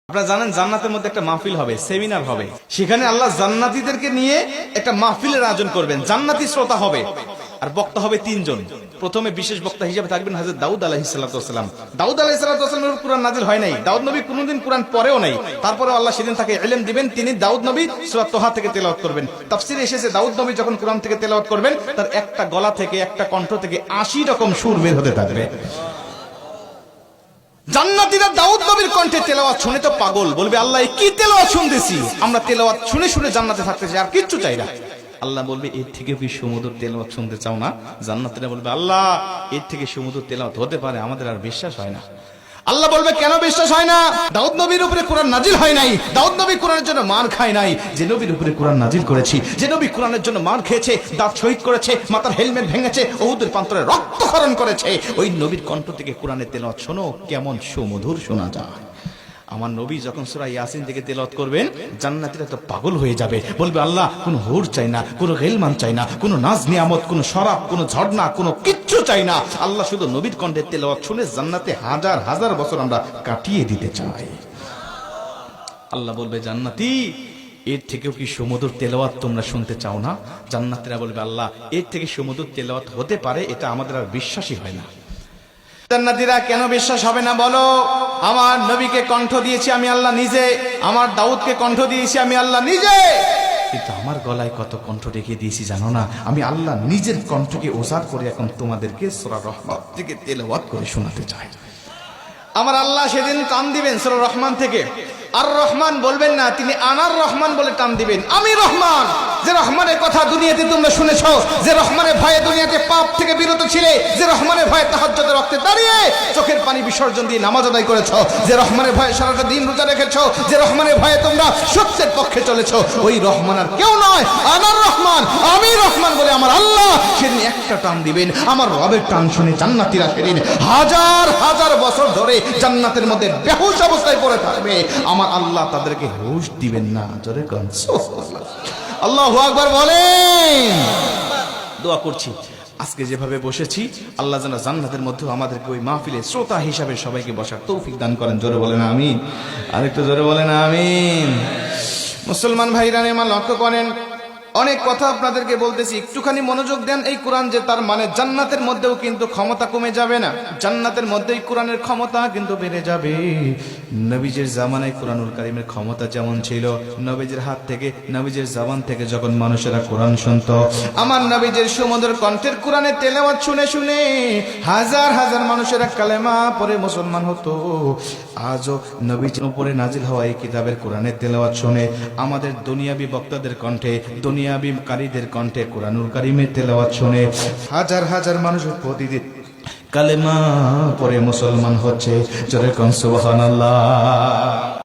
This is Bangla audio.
আপনারা জানেন জান্নাতের মধ্যে একটা মাহফিল হবে, সেমিনার হবে। সেখানে আল্লাহ জান্নাতীদেরকে নিয়ে একটা মাহফিলের আয়োজন করবেন। জান্নাতি শ্রোতা হবে আর বক্তা হবে তিনজন। প্রথমে বিশেষ বক্তা হিসেবে থাকবেন হযরত দাউদ আলাইহিস সালাম। দাউদ আলাইহিস সালামের কুরআন নাজিল হয় নাই, দাউদ নবী কোনোদিন কুরআন পড়েও নাই। তারপরে আল্লাহ সেদিন তাকে ইলম দিবেন, তিনি দাউদ নবী সূরা তোহা থেকে তেলাওয়াত করবেন। তাফসীরে এসেছে দাউদ নবী যখন কুরআন থেকে তেলাওয়াত করবেন তার একটা গলা থেকে, একটা কণ্ঠ থেকে ৮০ রকম সুর বের হতে থাকবে। জান্নাতীরা দাউদ নবীর কণ্ঠে তেলাওয়াত শুনে তো পাগল, বলবে আল্লাহ কি তেলাওয়াত শুনতেছি, আমরা তেলাওয়াত শুনে শুনে জান্নাতে থাকতে চাই, আর কিচ্ছু চাই না। আল্লাহ বলবে এর থেকে কি সুমধুর তেলাওয়াত শুনতে চাও না? জান্নাতীরা বলবে আল্লাহ এর থেকে সুমধুর তেলাওয়াত হতে পারে, আমাদের আর বিশ্বাস হয় না। আল্লাহ বলবে কেন বিশ্বাস হয় না? দাউদ নবীর উপরে কোরআন নাজিল হয় নাই, দাউদ নবী কোরআনের জন্য মার খায় নাই। যে নবীর উপরে কোরআন নাজিল করেছি, যে নবী কোরআনের জন্য মার খেয়েছে, দাঁত শহীদ করেছে, মাথার হেলমেট ভেঙেছে, উহুদের প্রান্তরে রক্তক্ষরণ করেছে, ওই নবীর কণ্ঠ থেকে কোরআনের তেলাওয়াত শোনো কেমন সুমধুর শোনা যায়। আমার নবী যখন সূরা ইয়াসিন থেকে তেলাওয়াত করবেন জান্নাতীরা তো পাগল হয়ে যাবে, বলবে আল্লাহ কোনো হুর চাই না, কোনো গেলমান চাই না, কোনো নাজ নিয়ামত, কোনো শরাব, কোনো ঝর্ণা, কোনো কিচ্ছু চাই না। আল্লাহ শুধু নবীর কণ্ঠে তেলাওয়াত শুনে জান্নাতে হাজার হাজার বছর আমরা কাটিয়ে দিতে চাই। আল্লাহ বলবে জান্নাতি এর থেকেও কি সুমধুর তেলাওয়াত তোমরা শুনতে চাও না? জান্নাতীরা বলবে আল্লাহ এর থেকে সুমধুর তেলাওয়াত হতে পারে, এটা আমাদের আর বিশ্বাসই হয় না। জান্নাতীরা কেন বিশ্বাস হবে না বলো? আমার নবীকে কণ্ঠ দিয়েছি আমি আল্লাহ নিজে, আমার দাউদকে কণ্ঠ দিয়েছি আমি আল্লাহ নিজে, কিন্তু আমার গলায় কত কণ্ঠ রেখে দিয়েছি জানো না? আমি আল্লাহ নিজের কণ্ঠকে ওজার করে এখন তোমাদেরকে সূরা রহমান থেকে তেলাওয়াত করে শোনাতে চাই। আমার আল্লাহ সেদিন টান দিবেন সূরা রহমান থেকে, আর রহমান বলবেন না, তিনি আনার রহমান বলে টান দিবেন। আমি রহমান, যে রহমানের কথা দুনিয়াতে তোমরা শুনেছো, যে রহমানের ভয়ে দুনিয়াতে পাপ থেকে বিরত ছিলে, যে রহমানের ভয়ে তাহাজ্জুদের ওয়াক্তে দাঁড়িয়ে চোখের পানি বিসর্জন দিয়ে নামাজ আদায় করেছো, যে রহমানের ভয়ে সারাটা দিন রোজা রেখেছো, যে রহমানের ভয়ে তোমরা সত্যের পক্ষে চলেছো, ওই রহমান আর কেউ নয়, আনার রহমান, আমি রহমান বলে আমার আল্লাহ সেদিন একটা টান দিবেন। আমার রবের টান শুনে জান্নাতীরা সেদিন হাজার হাজার বছর ধরে জান্নাতের মধ্যে বেহুশ অবস্থায় পড়ে থাকবে। আমার আল্লাহ তাদেরকে হুশ দিবেন না। জোরে কোন সুবহানাল্লাহ, আল্লাহু আকবার বলেন। দোয়া করছি আজকে যেভাবে বসেছি আল্লাহ যেন জান্নাতের মধ্যে আমাদেরকে ওই মাহফিলে শ্রোতা হিসাবে সবাইকে বসার তৌফিক দান করেন। জোরে বলেন আমিন, আরেকটু জোরে বলেন আমিন। মুসলমান ভাইরা আমার লক্ষ্য করেন, অনেক কথা আপনাদেরকে বলতেছি, একটুখানি মনোযোগ দেন। এই কোরআন যে তার মানে জান্নাতের মধ্যেও কিন্তু ক্ষমতা কমে যাবে না, জান্নাতের মধ্যেই কোরআনের ক্ষমতা কিন্তু বেড়ে যাবে। নবীজির জামানায় কোরআনুল কারীমের ক্ষমতা যেমন ছিল, নবীজির হাত থেকে, নবীজির জবান থেকে যখন মানুষেরা কোরআন শুনতো, আমার নবীজির সুমধুর কণ্ঠের কোরআনের তেলাওয়াত শুনে শুনে হাজার হাজার মানুষেরা কালেমা পড়ে মুসলমান হতো। আজও নবীজির উপরে নাজিল হওয়া এই কিতাবের কোরআনের তেলাওয়াত শুনে আমাদের দুনিয়াবি বক্তাদের কণ্ঠে, দুনিয়াবি কারীদের কণ্ঠে কোরআনুল কারীমের তেলাওয়াত শুনে হাজার হাজার মানুষ প্রতিদিন কালেমা পড়ে মুসলমান হচ্ছে। জোরে কোন সুবহানাল্লাহ।